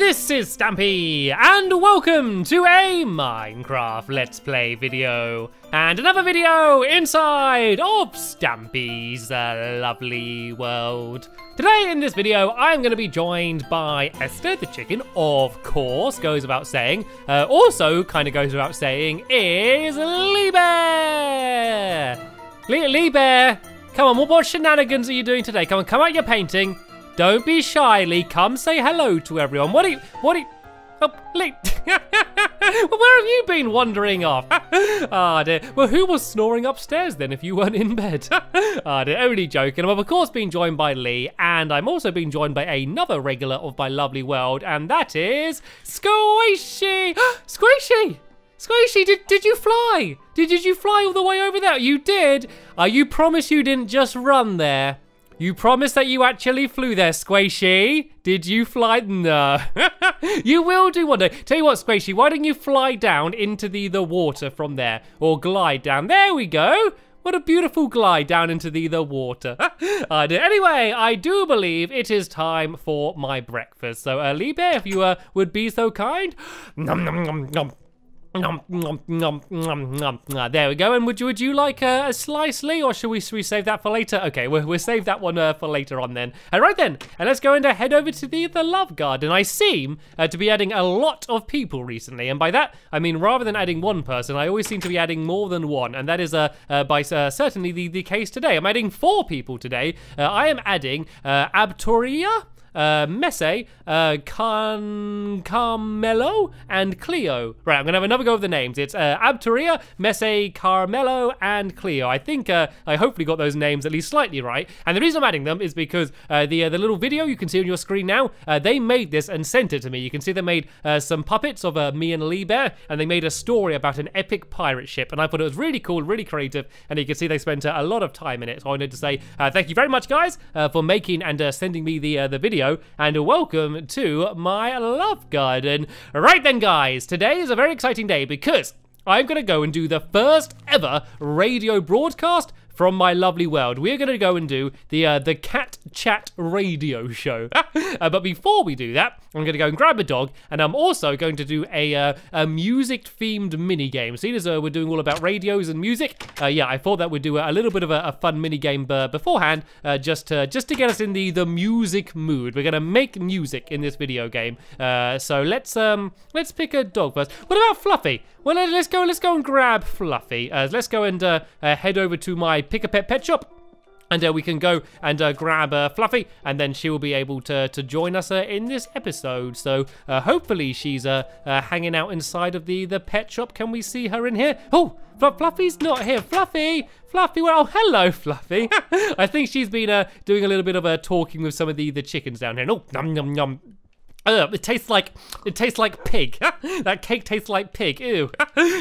this is Stampy, and welcome to a Minecraft Let's Play video, and another video inside of Stampy's lovely world. Today in this video, I'm going to be joined by Esther the chicken, of course, goes without saying. Also, kind of goes without saying, is Lee Bear. Lee Bear, come on, what shenanigans are you doing today? Come on, come out your painting. Don't be shy, Lee. Come say hello to everyone. What are you, oh, Lee. Where have you been wandering off? Ah, dear. Well, who was snoring upstairs then if you weren't in bed? Ah, dear. Only joking. I'm of course being joined by Lee, and I'm also being joined by another regular of my lovely world, and that is Squishy. Squishy! Squishy, did you fly? Did you fly all the way over there? You did? You promise you didn't just run there? You promised that you actually flew there, Squishy. Did you fly? No. You will do one day. Tell you what, Squishy, why don't you fly down into the water from there? Or glide down. There we go. What a beautiful glide down into the water. Anyway, I do believe it is time for my breakfast. So, Lee Bear, if you would be so kind. Nom, nom, nom, nom. Nom, nom, nom, nom, nom. There we go. And would you like a slice, Lee, or should we save that for later? Okay, we'll save that one for later on then. Right then, and let's go and head over to the love garden. I seem to be adding a lot of people recently, and by that I mean rather than adding one person, I always seem to be adding more than one, and that is certainly the case today. I'm adding 4 people today. I am adding Abtoria, Messe, Carmelo, and Cleo. Right, I'm gonna have another go of the names. It's Abtoria, Messe, Carmelo, and Cleo. I think I hopefully got those names at least slightly right. And the reason I'm adding them is because the little video you can see on your screen now, they made this and sent it to me. You can see they made some puppets of me and Lee Bear, and they made a story about an epic pirate ship. And I thought it was really cool, really creative, and you can see they spent a lot of time in it. So I wanted to say thank you very much, guys, for making and sending me the video. And welcome to my love garden. Right then, guys, today is a very exciting day because I'm gonna go and do the first ever radio broadcast from my lovely world. We're gonna go and do the Cat Chat radio show. But before we do that, I'm gonna go and grab a dog, and I'm also going to do a music-themed mini game. Seeing as we're doing all about radios and music, yeah, I thought that we'd do a little bit of a fun mini game beforehand, just to get us in the music mood. We're gonna make music in this video game. So let's pick a dog first. What about Fluffy? Well, let's go and grab Fluffy. Let's go and head over to my Pick-a-Pet pet shop. And we can go and grab Fluffy, and then she will be able to join us in this episode. So hopefully she's hanging out inside of the pet shop. Can we see her in here? Oh, Fluffy's not here. Fluffy, well, oh, hello, Fluffy. I think she's been doing a little bit of talking with some of the chickens down here. Oh, nom nom nom. It tastes like pig. That cake tastes like pig. Ew.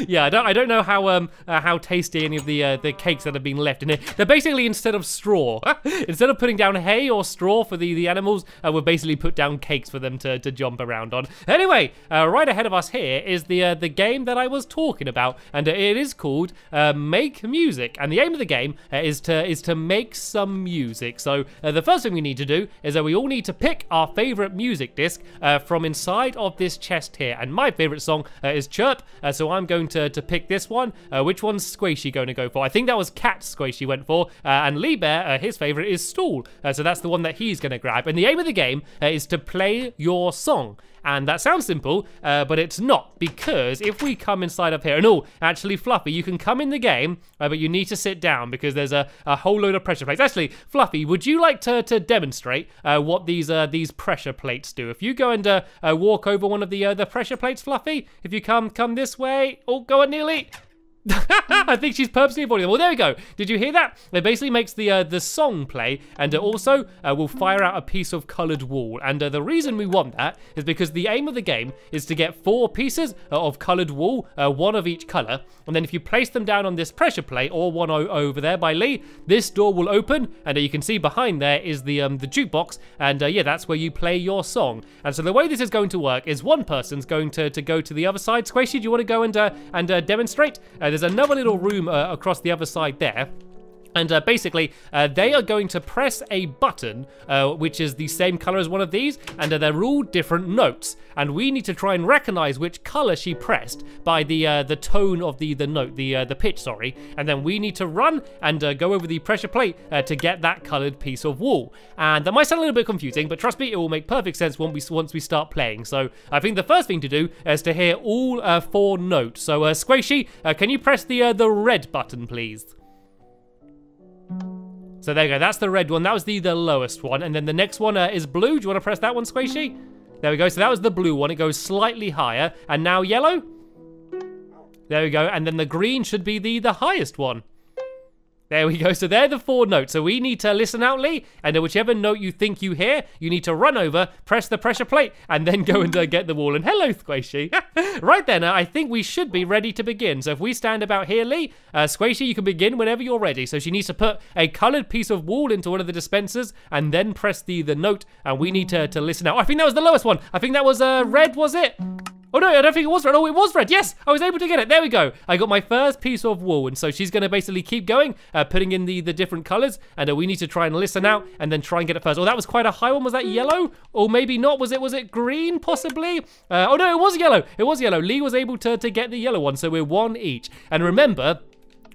Yeah, I don't know how tasty any of the cakes that have been left in here. They're basically, instead of straw, instead of putting down hay or straw for the animals, we've basically put down cakes for them to jump around on. Anyway, right ahead of us here is the game that I was talking about, and it is called Make Music. And the aim of the game is to make some music. So the first thing we need to do is that we all need to pick our favorite music disc from inside of this chest here, and my favorite song is Chirp, so I'm going to pick this one. Which one's Squishy going to go for? I think that was Cat Squishy went for, and Lee Bear, his favorite is Stool, so that's the one that he's going to grab. And the aim of the game is to play your song. And that sounds simple, but it's not, because if we come inside of here, and oh, actually, Fluffy, you can come in the game, but you need to sit down because there's a whole load of pressure plates. Actually, Fluffy, would you like to demonstrate what these pressure plates do? If you go and walk over one of the pressure plates, Fluffy, if you come this way, oh, go on, Neely. I think she's purposely avoiding them. Well, there we go. Did you hear that? It basically makes the song play, and also will fire out a piece of coloured wool. And the reason we want that is because the aim of the game is to get 4 pieces of coloured wool, 1 of each colour, and then if you place them down on this pressure plate, or one over there by Lee, this door will open, and you can see behind there is the jukebox, and yeah, that's where you play your song. And so the way this is going to work is one person's going to go to the other side. Squishy, do you want to go and demonstrate? There's another little room across the other side there. And basically, they are going to press a button, which is the same color as one of these, and they're all different notes. And we need to try and recognize which color she pressed by the tone of the note, the pitch, sorry. And then we need to run and go over the pressure plate to get that colored piece of wool. And that might sound a little bit confusing, but trust me, it will make perfect sense once we start playing. So I think the first thing to do is to hear all 4 notes. So Squishy, can you press the red button, please? So there you go, that's the red one. That was the lowest one. And then the next one is blue. Do you want to press that one, Squishy? There we go. So that was the blue one. It goes slightly higher. And now yellow. There we go. And then the green should be the highest one. There we go. So they're the 4 notes. So we need to listen out, Lee. And whichever note you think you hear, you need to run over, press the pressure plate, and then go and get the wool. And hello, Squishy. Right then, I think we should be ready to begin. So if we stand about here, Lee, Squishy, you can begin whenever you're ready. So she needs to put a colored piece of wool into one of the dispensers and then press the note. And we need to listen out. I think that was the lowest one. I think that was red, was it? Oh no, I don't think it was red. Oh, it was red. Yes, I was able to get it. There we go. I got my first piece of wool. And so she's going to basically keep going, putting in the different colors. And we need to try and listen out and then try and get it first. Oh, that was quite a high one. Was that yellow? Or maybe not. Was it green, possibly? Oh no, it was yellow. It was yellow. Lee was able to get the yellow one. So we're 1 each. And remember,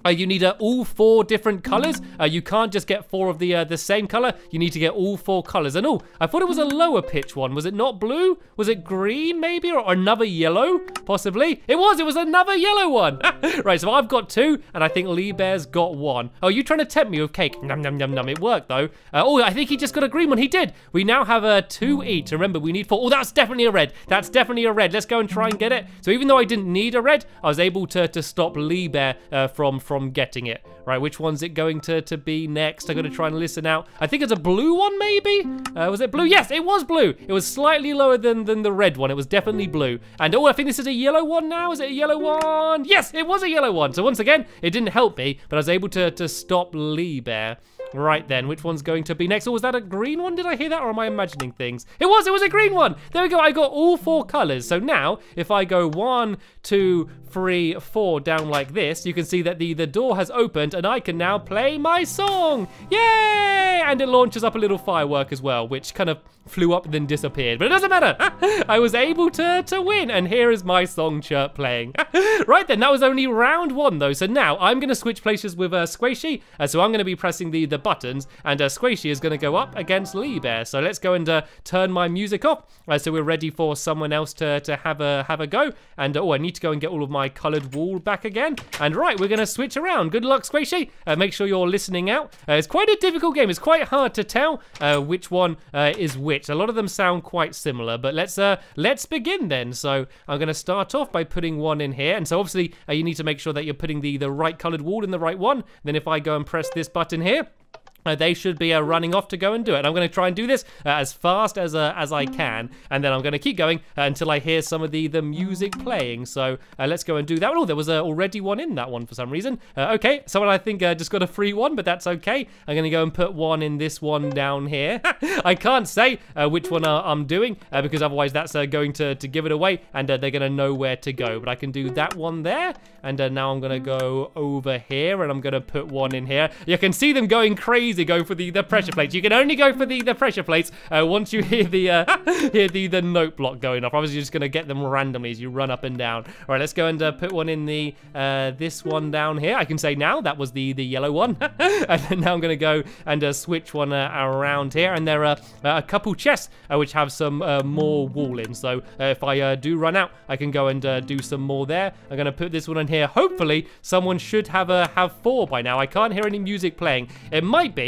you need all 4 different colors. You can't just get 4 of the same color. You need to get all 4 colors. And oh, I thought it was a lower pitch one. Was it not blue? Was it green maybe? Or another yellow, possibly? It was another yellow one. Right, so I've got 2, and I think Lee Bear's got 1. Oh, you trying to tempt me with cake? Nom, nom, nom, nom. It worked, though. Oh, I think he just got a green one. He did. We now have 2 each. Remember, we need 4. Oh, that's definitely a red. That's definitely a red. Let's go and try and get it. So even though I didn't need a red, I was able to stop Lee Bear from getting it. Right, which one's it going to be next? I'm going to try and listen out. I think it's a blue one, maybe? Was it blue? Yes, it was blue. It was slightly lower than the red one. It was definitely blue. And oh, I think this is a yellow one now. Is it a yellow one? Yes, it was a yellow one. So once again, it didn't help me, but I was able to stop Lee Bear. Right then, which one's going to be next? Oh, was that a green one? Did I hear that, or am I imagining things? It was a green one. There we go, I got all 4 colors. So now, if I go 1, 2, 3, 4 down like this, you can see that the door has opened and I can now play my song. Yay! And it launches up a little firework as well, which kind of flew up and then disappeared, but it doesn't matter. I was able to win, and here is my song chirp playing. Right then, that was only round 1 though, so now I'm going to switch places with Squishy. So I'm going to be pressing the buttons, and Squishy is going to go up against Lee Bear. So let's go and turn my music off, so we're ready for someone else to have a go. And oh, I need to go and get all of my colored wool back again. And right, we're going to switch around. Good luck, Squishy. Make sure you're listening out. It's quite a difficult game. It's quite hard to tell which one is which. A lot of them sound quite similar, but let's begin then. So I'm going to start off by putting 1 in here, and so obviously you need to make sure that you're putting the right colored wool in the right one. Then if I go and press this button here, they should be running off to go and do it. I'm going to try and do this as fast as I can, and then I'm going to keep going until I hear some of the music playing. So let's go and do that. Oh, there was already 1 in that one for some reason. Okay, someone I think just got a free 1, but that's okay. I'm going to go and put 1 in this one down here. I can't say which one I'm doing because otherwise that's going to give it away, and they're going to know where to go. But I can do that one there, and now I'm going to go over here, and I'm going to put 1 in here. You can see them going crazy. Go for the pressure plates. You can only go for the pressure plates once you hear the note block going off. Obviously, you're just gonna get them randomly as you run up and down. All right, let's go and put 1 in the this one down here. I can say now that was the yellow one, and then now I'm gonna go and switch one around here. And there are a couple chests which have some more wool in. So if I do run out, I can go and do some more there. I'm gonna put this one in here. Hopefully, someone should have 4 by now. I can't hear any music playing. It might be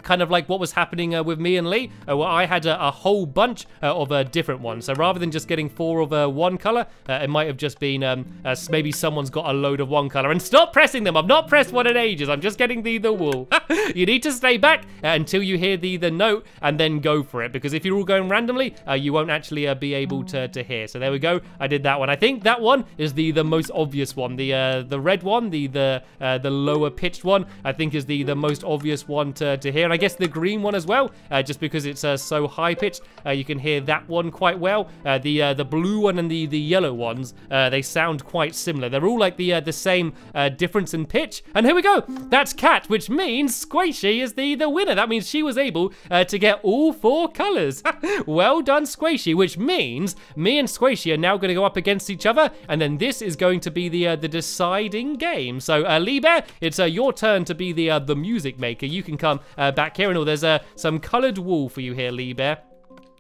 kind of like what was happening with me and Lee, where I had a whole bunch of different ones. So rather than just getting 4 of one color, it might have just been maybe someone's got a load of one color. And stop pressing them. I've not pressed 1 in ages. I'm just getting the wool. You need to stay back until you hear the note and then go for it, because if you're all going randomly, you won't actually be able to hear. So there we go. I did that one. I think that one is the most obvious one. The red one, the lower pitched one, I think is the most obvious one to hear. And I guess the green one as well, just because it's so high-pitched. You can hear that one quite well. The blue one and the yellow ones, they sound quite similar. They're all like the same difference in pitch. And here we go. That's Cat, which means Squishy is the winner. That means she was able to get all 4 colors. Well done, Squishy, which means me and Squishy are now going to go up against each other, and then this is going to be the deciding game. So, Lee Bear, it's your turn to be the music maker. You can come back here, and there's some colored wool for you here, Lee Bear.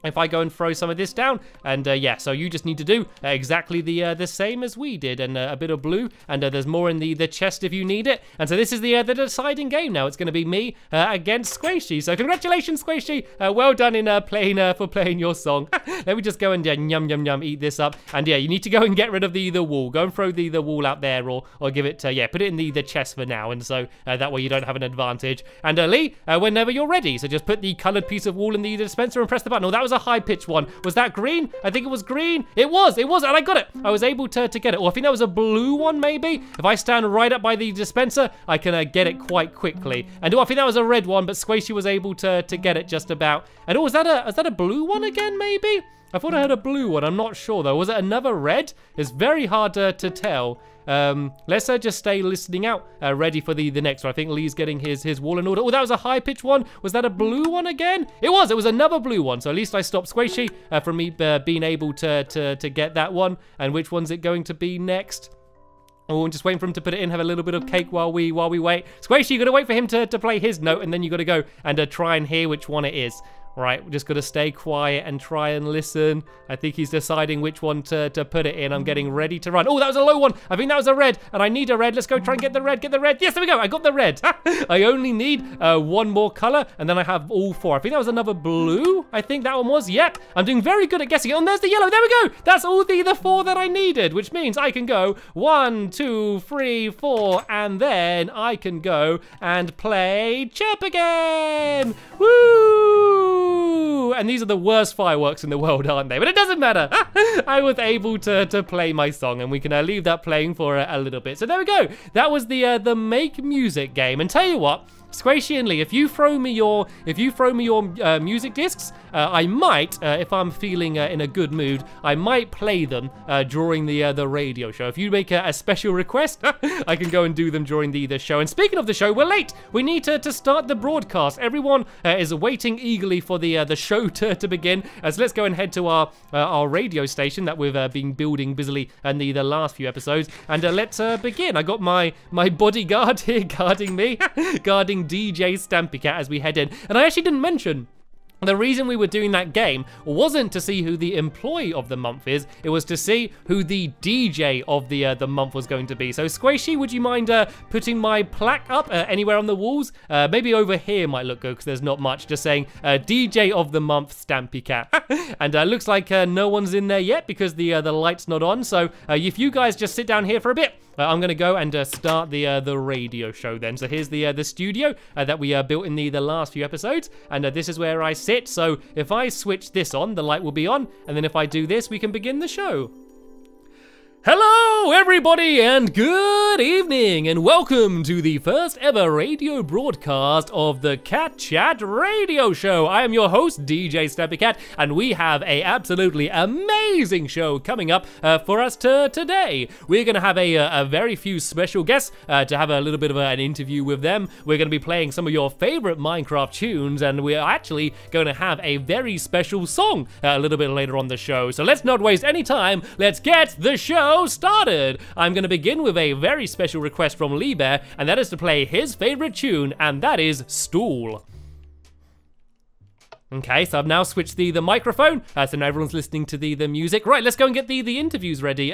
If I go and throw some of this down, and yeah, so you just need to do exactly the same as we did, and a bit of blue, and there's more in the chest if you need it. And so this is the deciding game now. It's going to be me against Squishy. So congratulations, Squishy. Well done in playing your song. Let me just go and yum, eat this up. And yeah, you need to go and get rid of the wool. Go and throw the wool out there, or give it yeah, put it in the chest for now, and so that way you don't have an advantage. And Lee, whenever you're ready, so just put the colored piece of wool in the dispenser and press the button. Oh, that was a high-pitched one. Was that green? I think it was green. It was, and I got it. I was able to get it. Or I think that was a blue one, maybe. If I stand right up by the dispenser, I can get it quite quickly. And I think that was a red one, but Squishy was able to get it just about. And is that a blue one again, maybe? I thought I had a blue one. I'm not sure, though. Was it another red? It's very hard to tell. Let's just stay listening out, ready for the next one. I think Lee's getting his wall in order. Oh, that was a high-pitched one. Was that a blue one again? It was another blue one. So at least I stopped Squishy from me being able to get that one. And which one's it going to be next? Oh, I'm just waiting for him to put it in, have a little bit of cake while we wait. Squishy, you gotta wait for him to play his note, and then you gotta go and try and hear which one it is. Right, we're just gonna stay quiet and try and listen. I think he's deciding which one to put it in. I'm getting ready to run. Oh, that was a low one. I think that was a red, and I need a red. Let's go try and get the red, Yes, there we go. I got the red. I only need one more color, and then I have all 4. I think that was another blue. I think that one was. Yep, I'm doing very good at guessing it. Oh, and there's the yellow. There we go. That's all the 4 that I needed, which means I can go 1, 2, 3, 4, and then I can go and play chirp again. Woo! And these are the worst fireworks in the world, aren't they? But it doesn't matter. I was able to play my song, and we can leave that playing for a little bit. So there we go. That was the make music game. And tell you what, Squishy and Lee, if you throw me your music discs, I might, if I'm feeling in a good mood, I might play them during the radio show. If you make a special request, I can go and do them during the show. And speaking of the show, we're late. We need to start the broadcast. Everyone is waiting eagerly for the show to begin. So let's go and head to our radio station that we've been building busily in the last few episodes, and let's begin. I got my bodyguard here guarding me, guarding DJ Stampycat as we head in. And I actually didn't mention, the reason we were doing that game wasn't to see who the employee of the month is, it was to see who the DJ of the month was going to be. So Squishy, would you mind putting my plaque up anywhere on the walls? Maybe over here might look good because there's not much, just saying DJ of the month Stampycat. And looks like no one's in there yet because the light's not on. So if you guys just sit down here for a bit, I'm gonna go and start the radio show then. So here's the studio that we built in the last few episodes, and this is where I sit. So if I switch this on, the light will be on, and then if I do this, we can begin the show. Hello everybody and good evening, and welcome to the first ever radio broadcast of the Cat Chat Radio Show. I am your host, DJ Stampycat, and we have a absolutely amazing show coming up for us today. We're going to have a very few special guests to have a little bit of an interview with them. We're going to be playing some of your favorite Minecraft tunes, and we're actually going to have a very special song a little bit later on the show. So let's not waste any time. Let's get the show started. I'm going to begin with a very special request from Lee Bear, and that is to play his favorite tune, and that is Stool. Okay, so I've now switched the microphone, so now everyone's listening to the music. Right, let's go and get the interviews ready.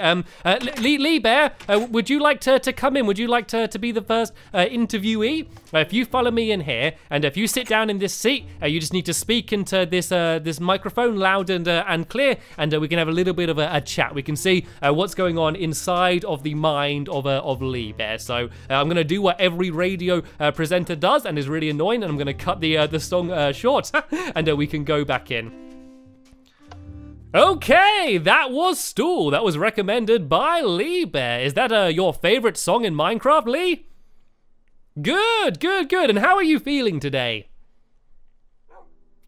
Lee Bear, would you like to come in? Would you like to be the first interviewee? If you follow me in here, and if you sit down in this seat, you just need to speak into this microphone loud and clear, and we can have a little bit of a chat. We can see what's going on inside of the mind of Lee Bear. So I'm going to do what every radio presenter does, and is really annoying, and I'm going to cut the song short. And we can go back in. Okay, that was Stool. That was recommended by Lee Bear. Is that your favorite song in Minecraft, Lee? Good. And how are you feeling today?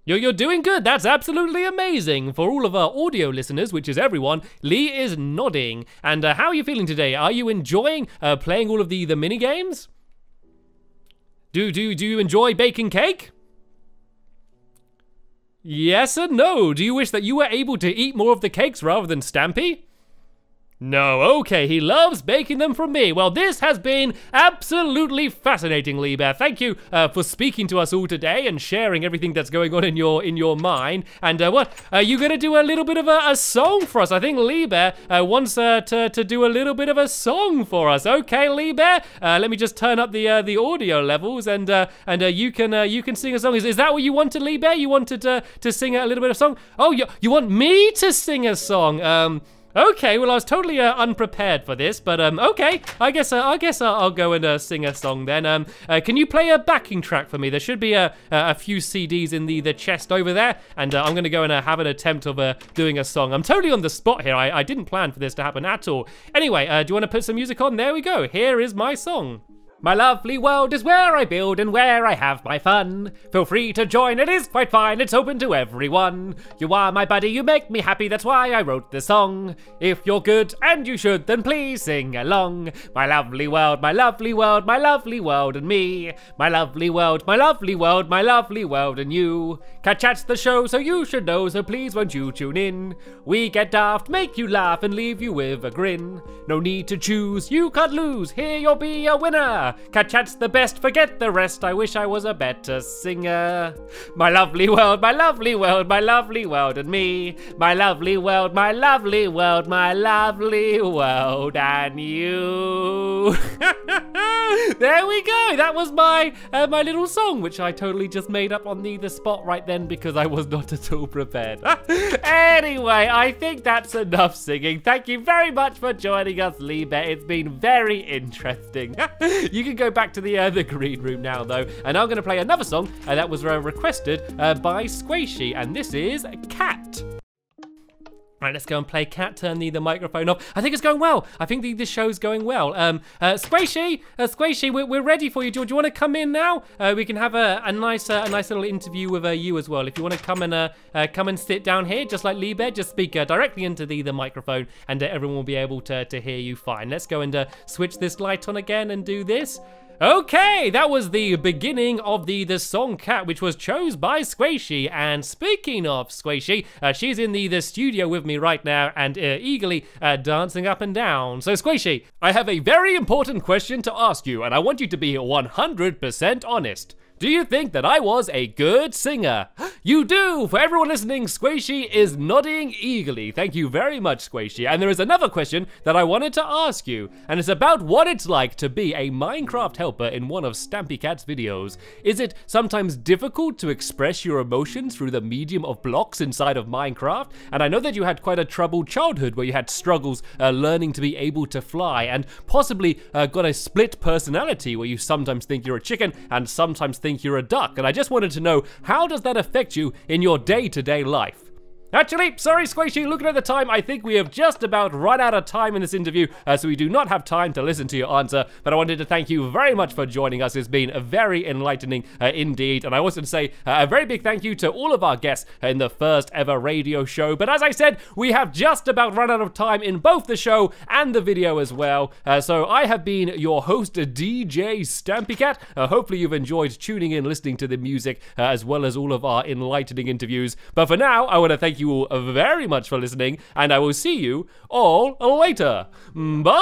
You're doing good. That's absolutely amazing. For all of our audio listeners, which is everyone, Lee is nodding. And how are you feeling today? Are you enjoying playing all of the mini games? Do you enjoy baking cake? Yes and no. Do you wish that you were able to eat more of the cakes rather than Stampy? No, okay, he loves baking them for me. Well, this has been absolutely fascinating, Lee Bear. Thank you for speaking to us all today and sharing everything that's going on in your mind. And what, are you gonna do a little bit of a song for us? I think Lee Bear wants to do a little bit of a song for us. Okay, Lee Bear, let me just turn up the audio levels and you can sing a song. Is that what you wanted, Lee Bear? You wanted to sing a little bit of song? Oh, you want me to sing a song? Okay, well I was totally unprepared for this, but okay, I guess I'll go and sing a song then. Can you play a backing track for me? There should be a few CDs in the chest over there, and I'm gonna go and have an attempt of doing a song. I'm totally on the spot here. I didn't plan for this to happen at all. Anyway, do you want to put some music on? There we go. Here is my song. My lovely world is where I build and where I have my fun. Feel free to join, it is quite fine, it's open to everyone. You are my buddy, you make me happy, that's why I wrote this song. If you're good, and you should, then please sing along. My lovely world, my lovely world, my lovely world and me. My lovely world, my lovely world, my lovely world and you. Cat's the show, so you should know, so please won't you tune in. We get daft, make you laugh and leave you with a grin. No need to choose, you can't lose, here you'll be a winner. Cat's the best, forget the rest, I wish I was a better singer. My lovely world, my lovely world, my lovely world and me. My lovely world, my lovely world, my lovely world and you. There we go, that was my little song, which I totally just made up on the spot right then because I was not at all prepared. Anyway, I think that's enough singing. Thank you very much for joining us, Lee Bear. It's been very interesting. You can go back to the green room now, though, and I'm going to play another song that was requested by Squishy, and this is Cat. Right, let's go and play Cat. Turn the microphone off. I think it's going well. I think the show's going well. Squishy, we're ready for you. Do you want to come in now? We can have a nice little interview with you as well. If you want to come and sit down here, just like Lee Bear, just speak directly into the microphone, and everyone will be able to hear you fine. Let's go and switch this light on again and do this. Okay, that was the beginning of the song Cat, which was chose by Squishy. And speaking of Squishy, she's in the studio with me right now and eagerly dancing up and down. So Squishy, I have a very important question to ask you, and I want you to be 100% honest. Do you think that I was a good singer? You do! For everyone listening, Squishy is nodding eagerly. Thank you very much, Squishy. And there is another question that I wanted to ask you, and it's about what it's like to be a Minecraft helper in one of Stampy Cat's videos. Is it sometimes difficult to express your emotions through the medium of blocks inside of Minecraft? And I know that you had quite a troubled childhood where you had struggles learning to be able to fly, and possibly got a split personality where you sometimes think you're a chicken and sometimes think you're a duck, and I just wanted to know, how does that affect you in your day-to-day life? Actually, sorry Squishy, looking at the time, I think we have just about run out of time in this interview, so we do not have time to listen to your answer, but I wanted to thank you very much for joining us. It's been very enlightening indeed, and I also want to say a very big thank you to all of our guests in the first ever radio show, but as I said, we have just about run out of time in both the show and the video as well, so I have been your host, DJ Stampy Cat. Hopefully you've enjoyed tuning in, listening to the music, as well as all of our enlightening interviews, but for now, I want to thank you all very much for listening, and I will see you all later. Bye!